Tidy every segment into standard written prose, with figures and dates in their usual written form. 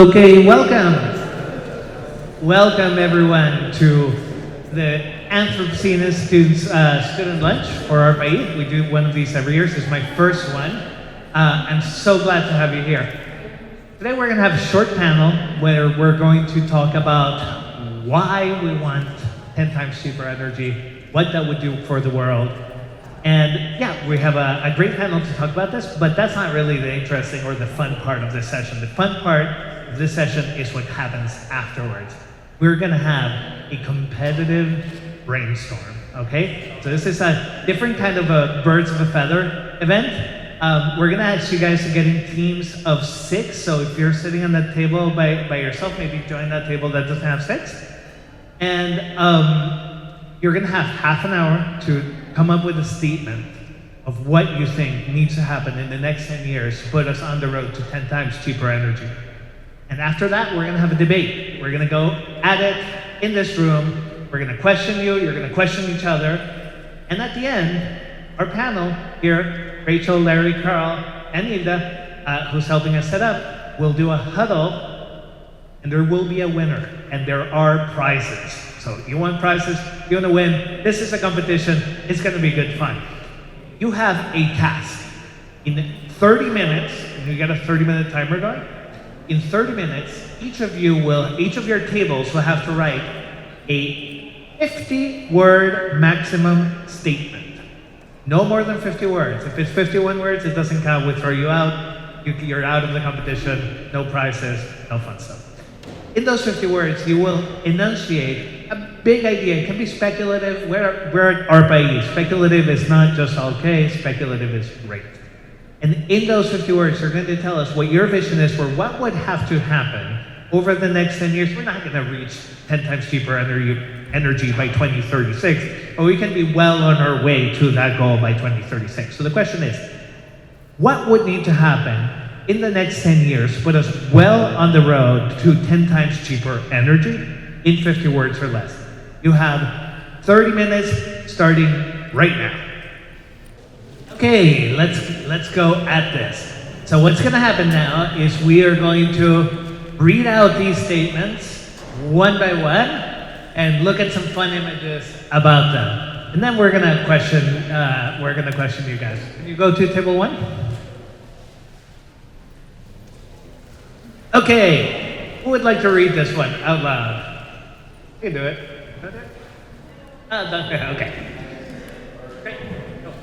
Okay, welcome. Welcome everyone to the Anthropocene Institute's student lunch for our PAI. We do one of these every year. This is my first one. I'm so glad to have you here. Today we're going to have a short panel where we're going to talk about why we want 10 times cheaper energy, what that would do for the world. And yeah, we have a great panel to talk about this, but that's not really the interesting or the fun part of this session. The fun part of this session is what happens afterwards. We're gonna have a competitive brainstorm, okay? So this is a different kind of a birds of a feather event. We're gonna ask you guys to get in teams of 6, so if you're sitting on that table by yourself, maybe join that table that doesn't have 6. And you're gonna have half an hour to come up with a statement of what you think needs to happen in the next 10 years to put us on the road to 10 times cheaper energy. And after that, we're gonna have a debate. We're gonna go at it in this room. We're gonna question you, you're gonna question each other. And at the end, our panel here, Rachel, Larry, Carl, and Ida, who's helping us set up, will do a huddle, and there will be a winner, and there are prizes. So you want prizes, you want to win, this is a competition, it's going to be good fun. You have a task. In 30 minutes, and you get a 30-minute timer going, in 30 minutes, each of your tables will have to write a 50-word maximum statement. No more than 50 words. If it's 51 words, it doesn't count, we'll throw you out, you're out of the competition, no prizes, no fun stuff. In those 50 words, you will enunciate a big idea. It can be speculative. We're at RPAI. Speculative is not just okay, speculative is great. And in those 50 words, you're going to tell us what your vision is for what would have to happen over the next 10 years. We're not going to reach 10 times cheaper energy by 2036, but we can be well on our way to that goal by 2036. So the question is, what would need to happen in the next 10 years to put us well on the road to 10 times cheaper energy in 50 words or less? You have 30 minutes starting right now. Okay, let's go at this. So what's gonna happen now is we are going to read out these statements one by one and look at some fun images about them. And then we're gonna question you guys. Can you go to table 1? Okay, who would like to read this one out loud? You can do it. Okay. Great. Go.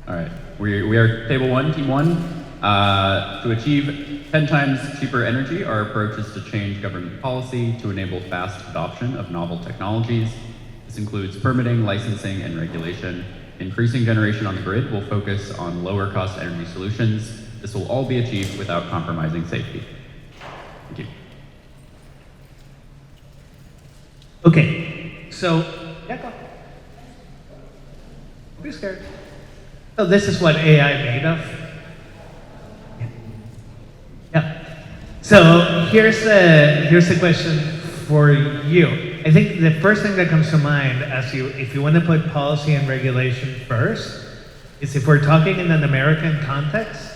All right, we are table 1, team 1. To achieve 10 times cheaper energy, our approach is to change government policy to enable fast adoption of novel technologies. This includes permitting, licensing, and regulation. Increasing generation on the grid will focus on lower cost energy solutions. This will all be achieved without compromising safety. Thank you. Okay, so, yeah, go. Don't be scared. So this is what AI made of. Yeah. So here's the question for you. I think the first thing that comes to mind if you want to put policy and regulation first, is if we're talking in an American context,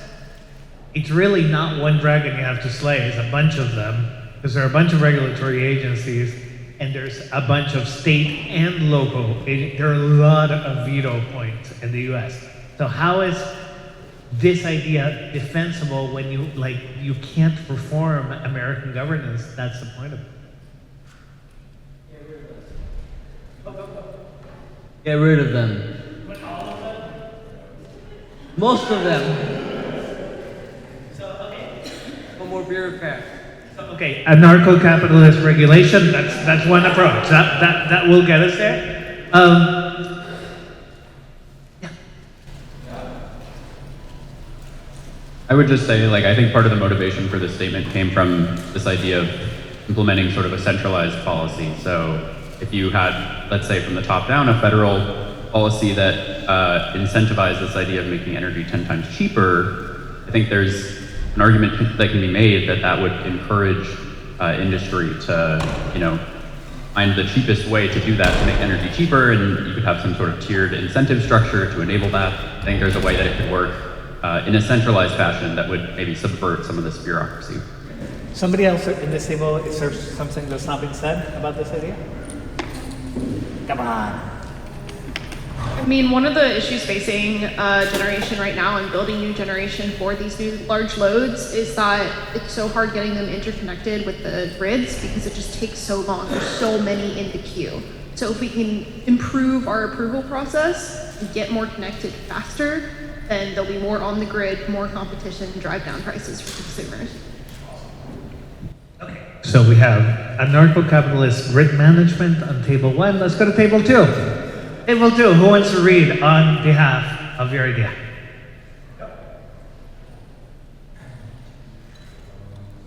it's really not one dragon you have to slay, it's a bunch of them, because there are a bunch of regulatory agencies, and there's a bunch of state and local. There are a lot of veto points in the US. So how is this idea defensible when you can't perform American governance? That's the point of it. Get rid of them. Most of them. More bureaucrats. Okay, anarcho-capitalist regulation, that's one approach. That will get us there. Yeah. I would just say, I think part of the motivation for this statement came from this idea of implementing sort of a centralized policy. So if you had, let's say from the top down, a federal policy that incentivized this idea of making energy 10 times cheaper, I think there's an argument that can be made that would encourage industry to, find the cheapest way to do that to make energy cheaper, and you could have some sort of tiered incentive structure to enable that. I think there's a way that it could work. in a centralized fashion that would maybe subvert some of this bureaucracy. Somebody else in this table, is there something that's not been said about this idea? Come on. I mean, one of the issues facing generation right now and building new generation for these new large loads is that it's so hard getting them interconnected with the grids because it just takes so long. There's so many in the queue. So if we can improve our approval process and get more connected faster, then there'll be more on the grid, more competition, and drive down prices for consumers. Okay. So we have anarcho-capitalist grid management on table 1. Let's go to table 2. Table 2, who wants to read on behalf of your idea?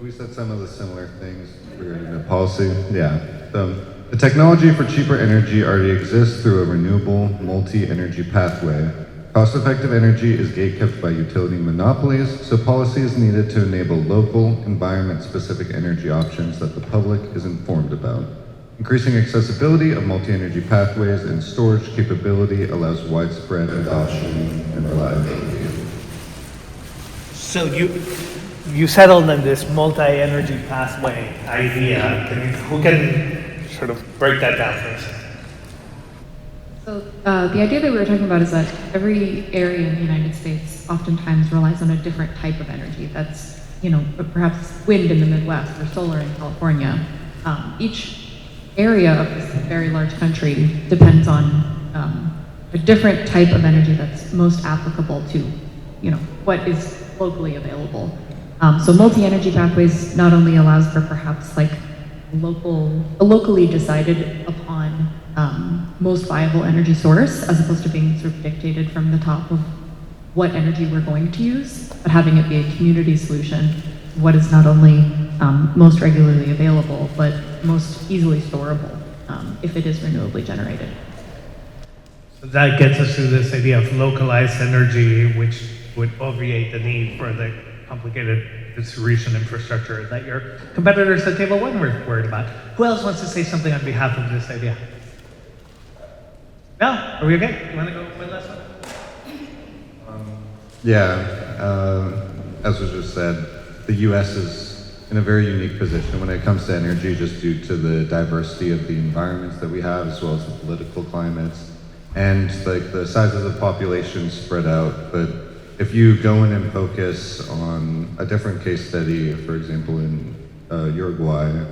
We said some of the similar things regarding the policy. Yeah. The technology for cheaper energy already exists through a renewable multi-energy pathway. Cost-effective energy is gatekept by utility monopolies, so policy is needed to enable local, environment-specific energy options that the public is informed about. Increasing accessibility of multi-energy pathways and storage capability allows widespread adoption and reliability. So you settled on this multi-energy pathway idea. Who can sort of break that down for us? So the idea that we were talking about is that every area in the United States oftentimes relies on a different type of energy. That's, perhaps wind in the Midwest or solar in California. Each area of this very large country depends on a different type of energy that's most applicable to, what is locally available. So multi-energy pathways not only allows for perhaps like a locally decided upon most viable energy source, as opposed to being sort of dictated from the top of what energy we're going to use, but having it be a community solution, what is not only most regularly available, but most easily storable if it is renewably generated. So that gets us to this idea of localized energy, which would obviate the need for the complicated distribution infrastructure that your competitors at table 1 were worried about. Who else wants to say something on behalf of this idea? No? Are we okay? You want to go one last one? As was just said, the U.S. is in a very unique position when it comes to energy, just due to the diversity of the environments that we have, as well as the political climates, and like the size of the population spread out. But if you go in and focus on a different case study, for example, in Uruguay,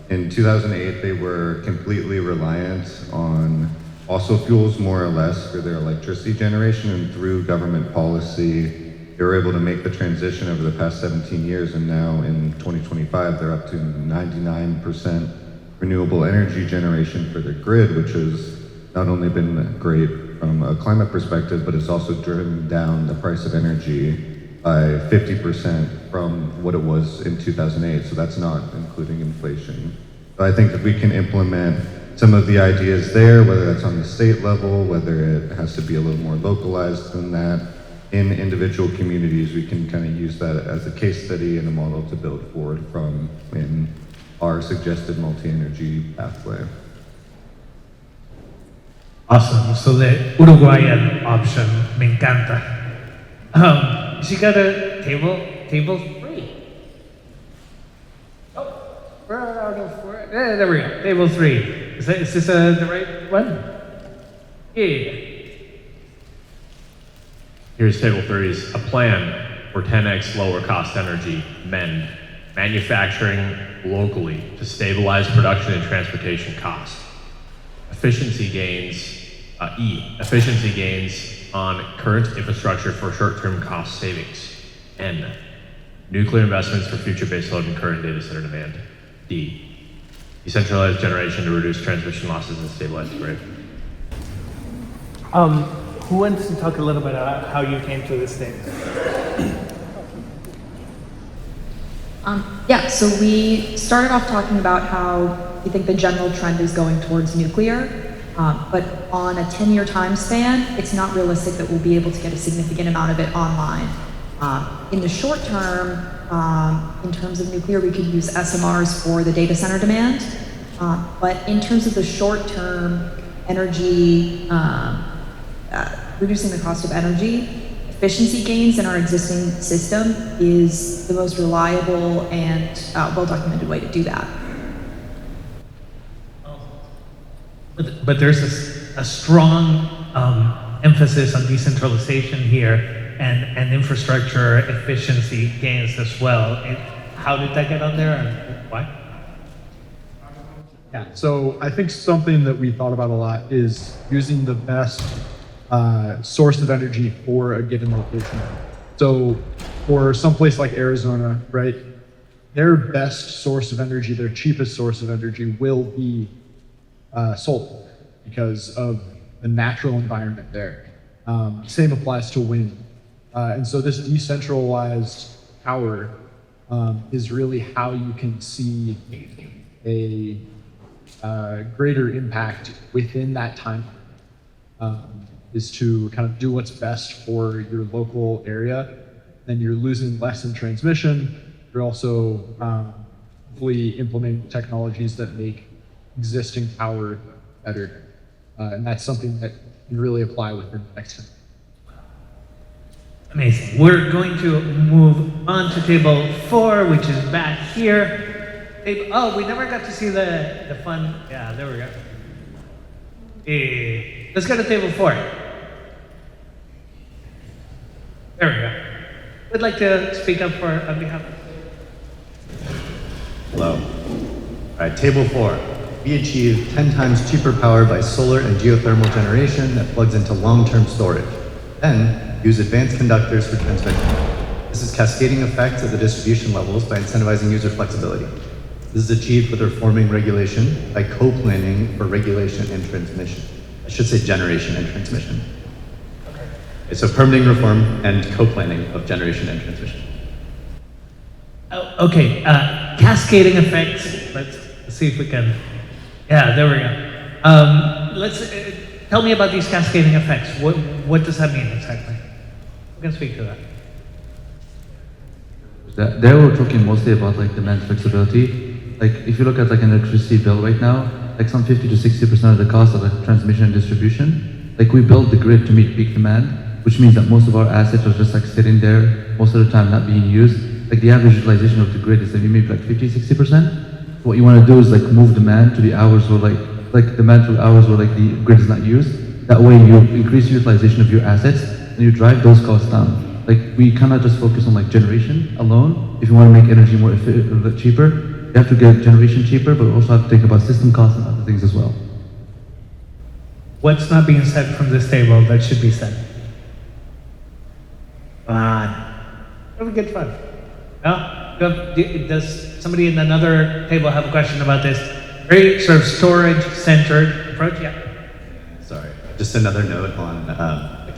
in 2008, they were completely reliant on fossil fuels, more or less, for their electricity generation, and through government policy, they were able to make the transition over the past 17 years, and now in 2025, they're up to 99% renewable energy generation for their grid, which has not only been great from a climate perspective, but it's also driven down the price of energy by 50% from what it was in 2008, so that's not including inflation. So I think if we can implement some of the ideas there, whether that's on the state level, whether it has to be a little more localized than that, in individual communities, we can kind of use that as a case study and a model to build forward from in our suggested multi-energy pathway. Awesome. So the Uruguayan option, me encanta. She got a table 3. Oh, we're out of 4. There we go. Table 3. Is this the right one? Yeah. Here's table 3's a plan for 10x lower cost energy, MEND, manufacturing locally to stabilize production and transportation costs. Efficiency gains, efficiency gains on current infrastructure for short-term cost savings. N, nuclear investments for future baseload and current data center demand. D, decentralized generation to reduce transmission losses and stabilize the grid. Who wants to talk a little bit about how you came to this thing? So we started off talking about how we think the general trend is going towards nuclear, but on a 10-year time span, it's not realistic that we'll be able to get a significant amount of it online. In the short term, in terms of nuclear, we could use SMRs for the data center demand, but in terms of the short-term energy, reducing the cost of energy, efficiency gains in our existing system is the most reliable and well-documented way to do that. But there's a strong emphasis on decentralization here and infrastructure efficiency gains as well. How did that get on there and why? Yeah, so I think something that we thought about a lot is using the best source of energy for a given location. So for some place like Arizona, right, their best source of energy, their cheapest source of energy will be solar because of the natural environment there. Same applies to wind. And so this decentralized power is really how you can see a greater impact within that time is to kind of do what's best for your local area. Then you're losing less in transmission. You're also hopefully implementing technologies that make existing power better. And that's something that can really apply within the next 10. Amazing. We're going to move on to table 4, which is back here. Oh, we never got to see the fun. Yeah, there we go. Let's go to table 4. There we go. Would like to speak up on behalf of. Hello. All right, table 4. We achieve 10 times cheaper power by solar and geothermal generation that plugs into long-term storage. Then, use advanced conductors for transmission. This is cascading effects at the distribution levels by incentivizing user flexibility. This is achieved with reforming regulation by co-planning for regulation and transmission. I should say generation and transmission. Okay, so permitting reform and co-planning of generation and transmission. Oh, okay, cascading effects. Let's see if we can. Yeah, there we go. Let's tell me about these cascading effects. What does that mean exactly? We can speak to that. There we're talking mostly about like demand flexibility. Like if you look at like an electricity bill right now, like some 50 to 60% of the cost of like transmission and distribution. Like we build the grid to meet peak demand, which means that most of our assets are just like sitting there most of the time not being used. Like the average utilization of the grid is like maybe like 50, 60%. What you want to do is like move demand to the hours where like demand to hours where like the grid is not used. That way you increase utilization of your assets and you drive those costs down. Like we cannot just focus on like generation alone. If you want to make energy more cheaper, you have to get generation cheaper, but also have to think about system costs and other things as well. What's not being said from this table that should be said? Come on. Have a good fun. No? Does somebody in another table have a question about this? Very sort of storage-centered approach? Yeah. Sorry, just another note on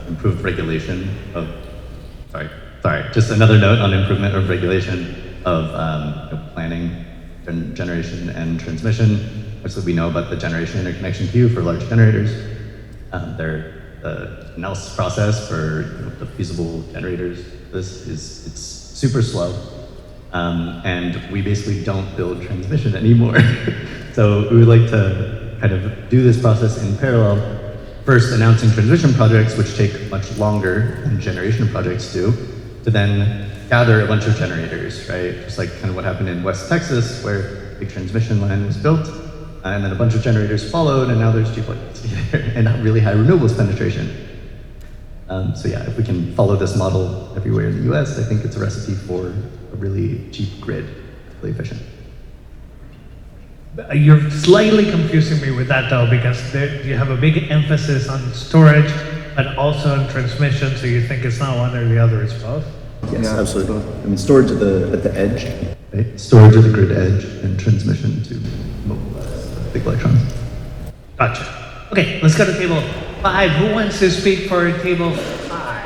improved regulation of. Just another note on improvement of regulation of planning, generation, and transmission. Obviously, we know about the generation interconnection queue for large generators. The analysis process for the feasible generators. It's super slow, and we basically don't build transmission anymore. So we would like to kind of do this process in parallel. First, announcing transmission projects, which take much longer than generation projects do, to then gather a bunch of generators, right? Just like kind of what happened in West Texas, where a big transmission line was built, and then a bunch of generators followed, and now there's cheap electricity there, and not really high renewables penetration. So yeah, if we can follow this model everywhere in the US, I think it's a recipe for a really cheap grid, really efficient. You're slightly confusing me with that though, because you have a big emphasis on storage, but also on transmission, so you think it's not one or the other, it's both? Yes, absolutely. I mean, storage at the edge, right? Storage at the grid edge, and transmission to mobilize big electrons. Gotcha. Okay, let's go to table 5. Who wants to speak for table 5?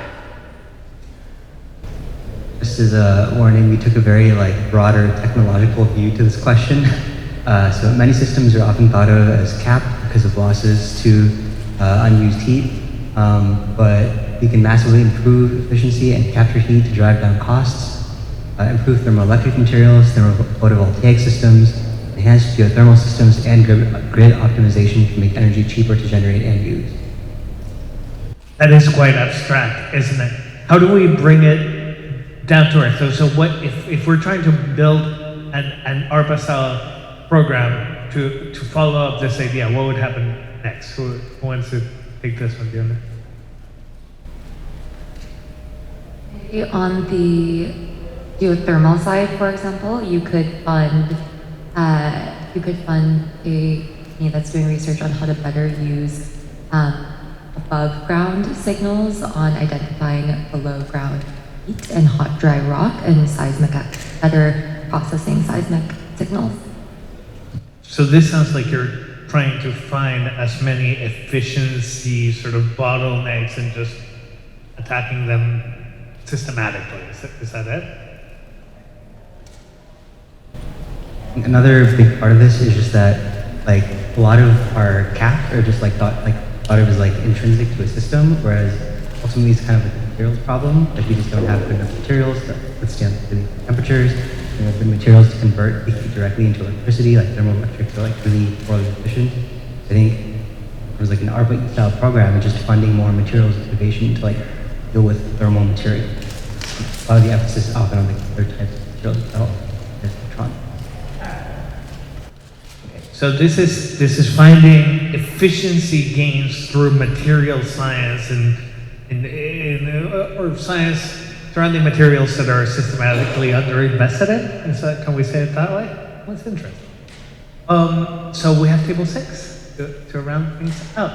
Just as a warning, we took a very broader technological view to this question. So many systems are often thought of as capped because of losses to unused heat, but we can massively improve efficiency and capture heat to drive down costs, improve thermoelectric materials, photovoltaic systems, enhance geothermal systems, and grid optimization can make energy cheaper to generate and use. That is quite abstract, isn't it? how do we bring it down to earth? So what if we're trying to build an ARPA style program to follow up this idea, what would happen next? Who wants to take this one, Diana? On the geothermal side, for example, you could fund a company that's doing research on how to better use above ground signals on identifying below ground heat and hot dry rock and better processing seismic signals. So this sounds like you're trying to find as many efficiency sort of bottlenecks and just attacking them systematically. Is that it? Another big part of this is just that like a lot of our caps are just like thought of as like intrinsic to a system, whereas ultimately it's kind of like a materials problem. Like we just don't have good enough materials to withstand the temperatures, the materials to convert the heat directly into electricity, like thermoelectric, are like really poorly efficient. I think it was like an ARPA style program and just funding more materials innovation to like deal with thermal materials. A lot of the emphasis is often on the other types of materials itself, as electronics. So this is finding efficiency gains through material science or science surrounding materials that are systematically underinvested in. Can we say it that way? Well, it's interesting. So we have table 6 to round things out.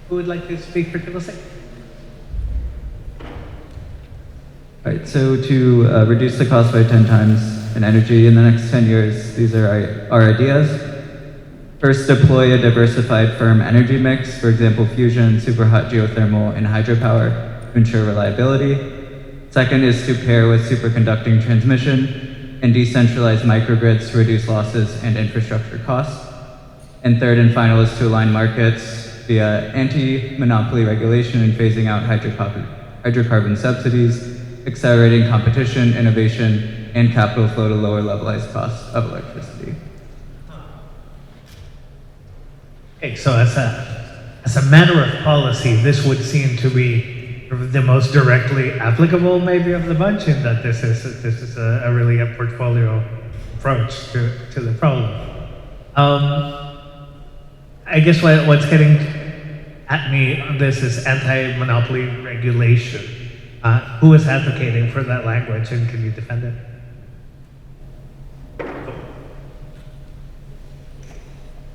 Who would like to speak for table 6? All right, so to reduce the cost by 10 times in energy in the next 10 years, these are our ideas. First, deploy a diversified firm energy mix, for example, fusion, superhot geothermal, and hydropower to ensure reliability. Second is to pair with superconducting transmission and decentralize microgrids to reduce losses and infrastructure costs. And third and final is to align markets via anti-monopoly regulation and phasing out hydrocarbon subsidies, accelerating competition, innovation, and capital flow to lower levelized costs of electricity. Okay, so as a matter of policy, this would seem to be the most directly applicable, maybe, of the bunch, in that this is a really a portfolio approach to the problem. I guess what's getting at me on this is anti-monopoly regulation. Who is advocating for that language, and can you defend it?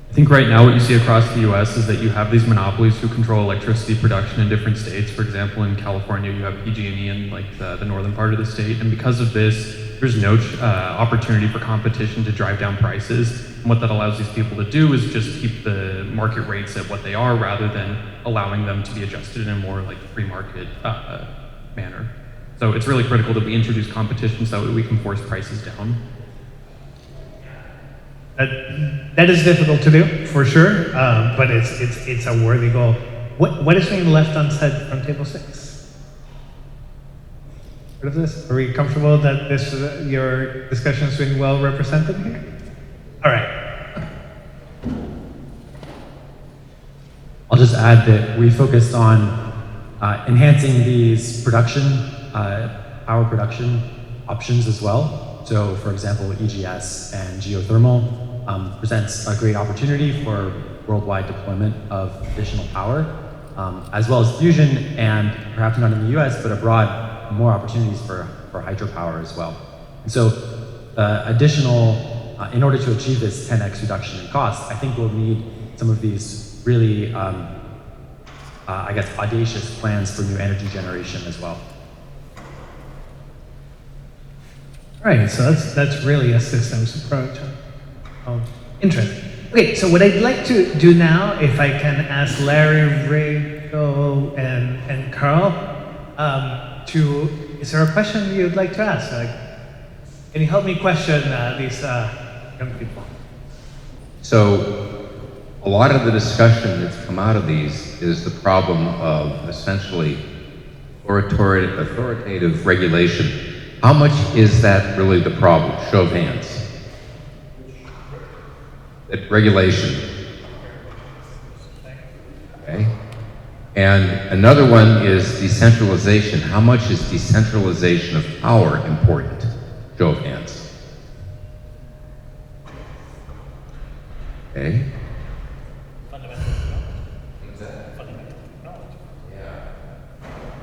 I think right now what you see across the US is that you have these monopolies who control electricity production in different states. For example, in California, you have PG&E in like the northern part of the state. And because of this, there's no opportunity for competition to drive down prices. And what that allows these people to do is just keep the market rates at what they are rather than allowing them to be adjusted in a more like free market manner. So it's really critical that we introduce competition so that we can force prices down. That is difficult to do, for sure, but it's a worthy goal. What is being left unsaid from table 6? Heard of this? Are we comfortable that your discussion has been well represented here? All right. I'll just add that we focused on enhancing these power production options as well. So, for example, EGS and geothermal presents a great opportunity for worldwide deployment of additional power, as well as fusion and perhaps not in the US, but abroad, more opportunities for hydropower as well. And so in order to achieve this 10x reduction in cost, I think we'll need some of these really, I guess, audacious plans for new energy generation as well. Right, so that's really a systems approach. Interesting. Okay, so what I'd like to do now, if I can ask Larry, Rico, and Carl, is there a question you'd like to ask? Can you help me question these young people? So, a lot of the discussion that's come out of these is the problem of essentially authoritative regulation. How much is that really the problem? Show of hands. Regulation. Okay. And another one is decentralization. How much is decentralization of power important? Show of hands. Okay.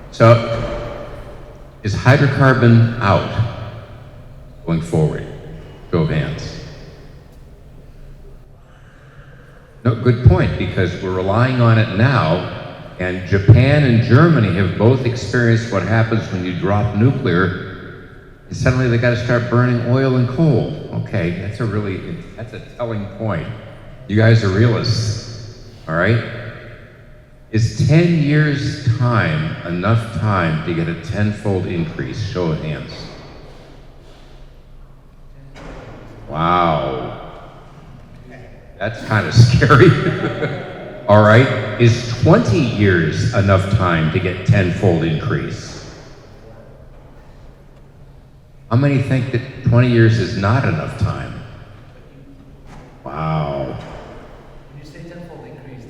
So, is hydrocarbon out going forward? Show of hands. No, good point, because we're relying on it now, and Japan and Germany have both experienced what happens when you drop nuclear, and suddenly they gotta start burning oil and coal. Okay, that's a telling point. You guys are realists, all right? Is 10 years time enough time to get a 10-fold increase? Show of hands. Wow. That's kind of scary. All right. Is 20 years enough time to get 10-fold increase? How many think that 20 years is not enough time? Wow. When you say 10-fold increase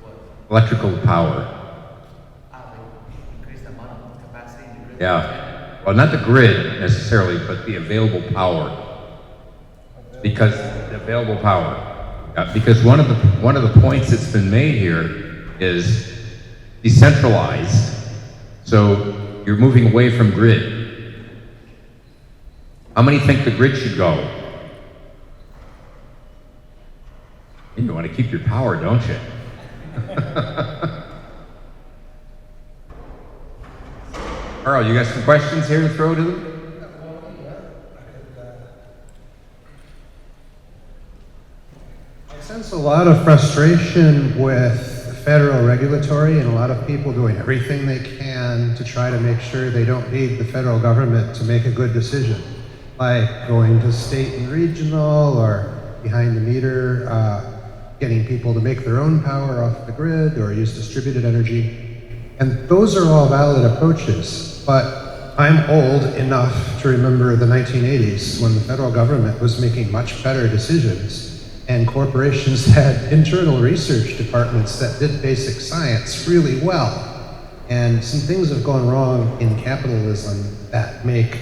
what? Electrical power. Increase the amount of capacity in the grid. Yeah. Well, not the grid necessarily, but the available power. Because the available power. Because one of the points that's been made here is decentralized. So you're moving away from grid. How many think the grid should go? You want to keep your power, don't you? Carl, you got some questions here to throw to them? I sense a lot of frustration with federal regulatory and a lot of people doing everything they can to try to make sure they don't need the federal government to make a good decision, like going to state and regional or behind the meter, getting people to make their own power off the grid or use distributed energy. And those are all valid approaches, but I'm old enough to remember the 1980s when the federal government was making much better decisions and corporations had internal research departments that did basic science really well. And some things have gone wrong in capitalism that make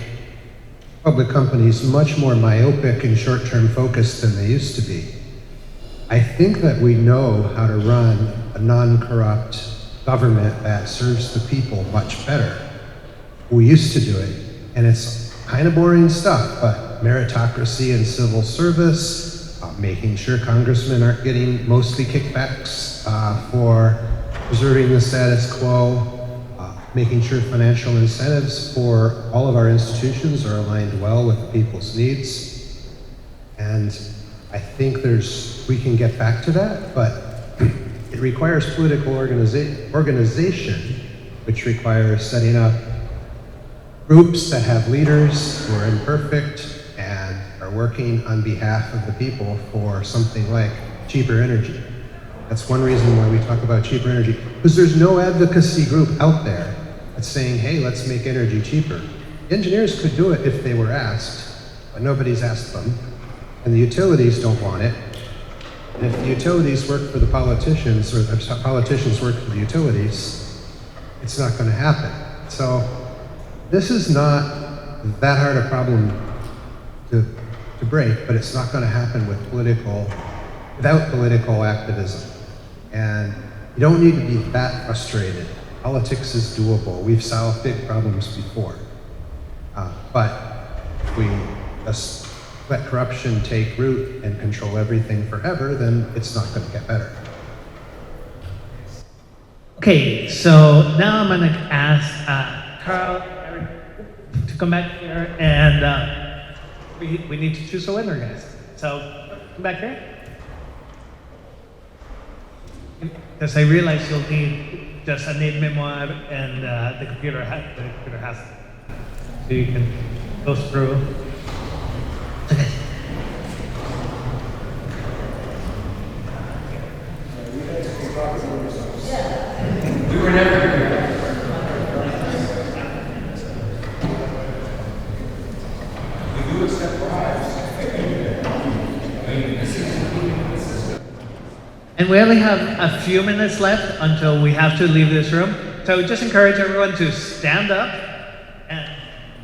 public companies much more myopic and short-term focused than they used to be. I think that we know how to run a non-corrupt government that serves the people much better. We used to do it, and it's kind of boring stuff, but meritocracy and civil service, making sure congressmen aren't getting mostly kickbacks for preserving the status quo, making sure financial incentives for all of our institutions are aligned well with the people's needs. And I think we can get back to that, but it requires political organization, which requires setting up groups that have leaders who are imperfect and are working on behalf of the people for something like cheaper energy. That's one reason why we talk about cheaper energy, because there's no advocacy group out there that's saying, hey, let's make energy cheaper. Engineers could do it if they were asked, but nobody's asked them, and the utilities don't want it. And if the utilities work for the politicians, or the politicians work for the utilities, it's not going to happen. So this is not that hard a problem to break, but it's not going to happen without political activism. And you don't need to be that frustrated. Politics is doable. We've solved big problems before. But if we just let corruption take root and control everything forever, then it's not going to get better. Okay, so now I'm going to ask Carl to come back here, and we need to choose a winner, guys. So come back here. Because I realize you'll need just an aid memoir, and the computer has it. So you can go through. Okay. We were never here. We do accept bribes. And we only have a few minutes left until we have to leave this room. So just encourage everyone to stand up and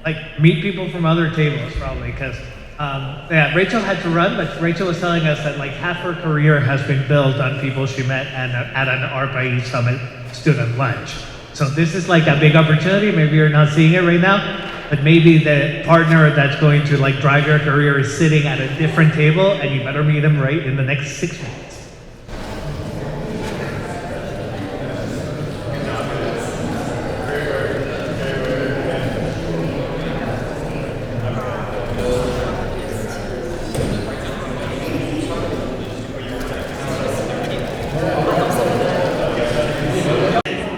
like meet people from other tables probably because yeah, Rachel had to run, but Rachel was telling us that like half her career has been built on people she met at an ARPA Summit student lunch. So this is like a big opportunity. Maybe you're not seeing it right now, but maybe the partner that's going to like drive your career is sitting at a different table and you better meet him right in the next 6 minutes.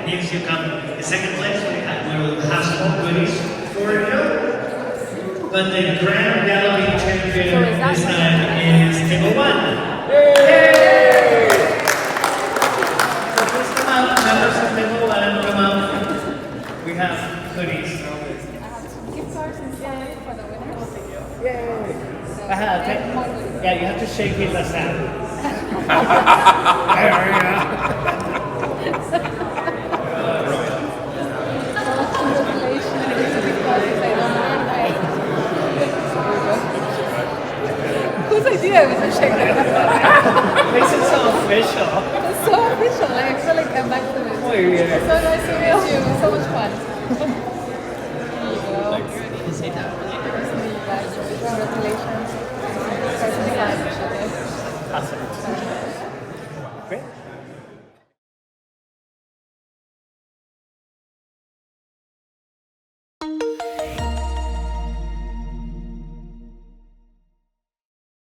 Means you come in second place, we will have some goodies for you. But the grand reality champion this time is table 1. Yay! So please come out, members of table 1, come out. We have goodies. Gift cards instead for the winners. Yay! Yeah, you have to shake Hitler's hand. There we go. Whose idea was to shake their hand? Makes it so official. It's so official. I actually came back to it. Oh, yeah. It's so nice to meet you. It was so much fun. There you go. Nice to meet you guys. Congratulations. Awesome. Great.